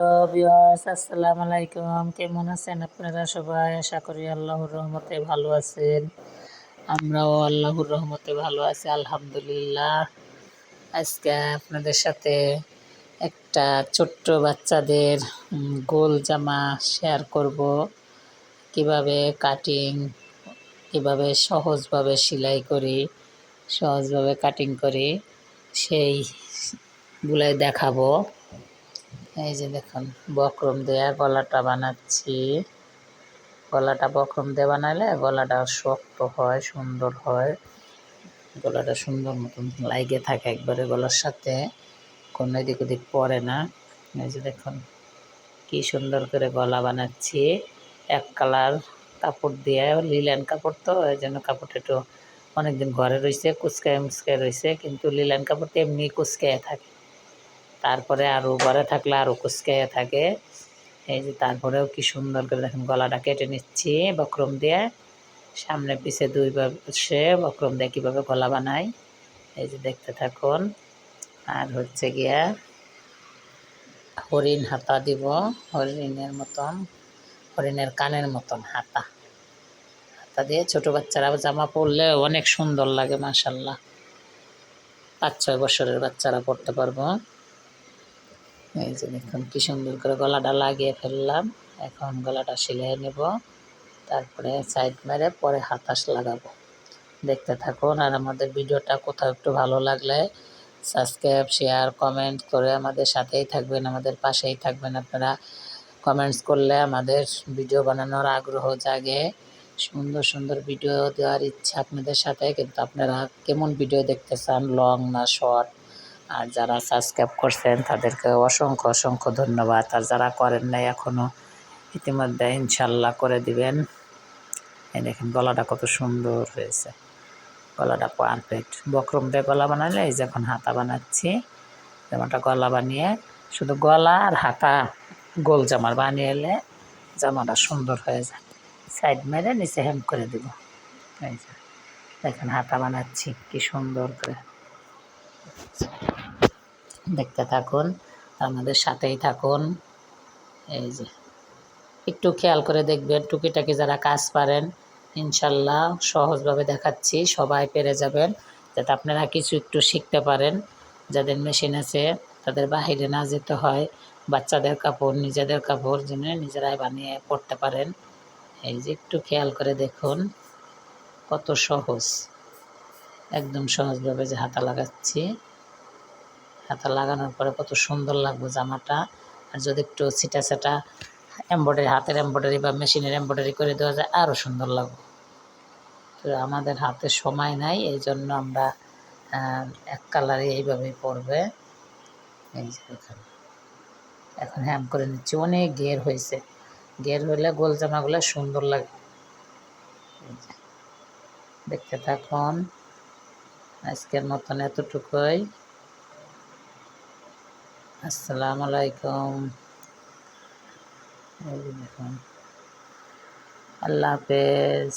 Viewers আসসালামু আলাইকুম, কেমন আছেন আপনারা সবাই? আশা করি আল্লাহর রহমতে ভালো আছেন। আমরাও আল্লাহর রহমতে ভালো আছি আলহামদুলিল্লাহ। আজকে আপনাদের সাথে একটা ছোট্ট বাচ্চাদের গোল জামা শেয়ার করব। কিভাবে কাটিং, কিভাবে সহজভাবে সেলাই করি, সহজভাবে কাটিং করি সেইগুলাই দেখাবো। এই যে দেখুন, বক্রম দেয়া গলাটা বানাচ্ছি। গলাটা বক্রম দিয়ে বানালে গলাটা শক্ত হয়, সুন্দর হয়, গলাটা সুন্দর মতন লাগে থাকে একবারে গলার সাথে, কোনো এদিক ওদিক পড়ে না। এই যে দেখুন কি সুন্দর করে গলা বানাচ্ছি। এক কালার কাপড় দিয়ে, লিলেন কাপড় তো এই জন্য কাপড়টা একটু অনেকদিন ঘরে রয়েছে, কুচকায় মুচকায় রয়েছে, কিন্তু লিলেন কাপড়টা এমনি কুচকায় থাকে, তারপরে আরও ঘরে থাকলে আরও কুচকাইয়া থাকে। এই যে তারপরেও কি সুন্দর করে দেখুন গলাটা কেটে নিচ্ছি বক্রম দিয়ে, সামনে পিছে দুই পাশে বক্রম দিয়ে কীভাবে গলা বানাই এই যে দেখতে থাকুন। আর হচ্ছে গিয়া হরিণ হাতা দিব, হরিণের মতন, হরিণের কানের মতন হাতা দিয়ে ছোটো বাচ্চারা জামা পরলে অনেক সুন্দর লাগে মাশাল্লাহ। 5-6 বছরের বাচ্চারা পরতে পারবো। এই যে দেখুন কি সুন্দর করে গলাটা লাগিয়ে ফেললাম। এখন গলাটা সেলাই নেব, তারপরে সাইড মেরে পরে হাতাশ লাগাবো। দেখতে থাকুন। আর আমাদের ভিডিওটা কোথাও একটু ভালো লাগলে সাবস্ক্রাইব, শেয়ার, কমেন্ট করে আমাদের সাথেই থাকবেন, আমাদের পাশেই থাকবেন। আপনারা কমেন্টস করলে আমাদের ভিডিও বানানোর আগ্রহ জাগে, সুন্দর সুন্দর ভিডিও দেওয়ার ইচ্ছা আপনাদের সাথে। কিন্তু আপনারা কেমন ভিডিও দেখতে চান, লং না শর্ট? আর যারা সাবস্ক্রাইব করছেন তাদেরকে অসংখ্য অসংখ্য ধন্যবাদ। আর যারা করেন নাই এখনও, ইতিমধ্যে ইনশাল্লাহ করে দিবেন। এই দেখেন গলাটা কত সুন্দর হয়েছে, গলাটা পারফেক্ট। বক্রম দিয়ে গলা বানালে এই যে এখন হাতা বানাচ্ছি। জামাটা গলা বানিয়ে শুধু গলা আর হাতা গোল জামার বানিয়ে এলে জামাটা সুন্দর হয়ে যায়। সাইড মেরে নিচে হেম করে দেব। এই যে দেখেন হাতা বানাচ্ছি কি সুন্দর করে, দেখতে থাকুন, আমাদের সাথেই থাকুন। এই যে একটু খেয়াল করে দেখবেন, টুকিটাকি যারা কাজ পারেন ইনশাল্লাহ সহজভাবে দেখাচ্ছি, সবাই পেরে যাবেন, যাতে আপনারা কিছু একটু শিখতে পারেন। যাদের মেশিন আছে তাদের বাহিরে না যেতে হয়, বাচ্চাদের কাপড় নিজেদের কাপড় যেন নিজেরাই বানিয়ে পরতে পারেন। এই যে একটু খেয়াল করে দেখুন কত সহজ, একদম সহজভাবে যে হাতা লাগাচ্ছি। হাতা লাগানোর পরে কত সুন্দর লাগবে জামাটা। আর যদি একটু ছিটা ছাটা এমব্রয়ডারি, হাতের এমব্রয়ডারি বা মেশিনের এমব্রয়ডারি করে দেওয়া যায় আরও সুন্দর লাগবে। তো আমাদের হাতে সময় নাই, এই জন্য আমরা এক কালারে এইভাবেই পরবে। এই যে এখন হ্যাম করে নিচ্ছি, অনেক ঘের হয়েছে, ঘের হইলে গোল জামাগুলো সুন্দর লাগে। দেখতে থাকুন। আজকের মতন এতটুকুই। আসসালামু আলাইকুম। দেখুন, আল্লাহ হাফেজ।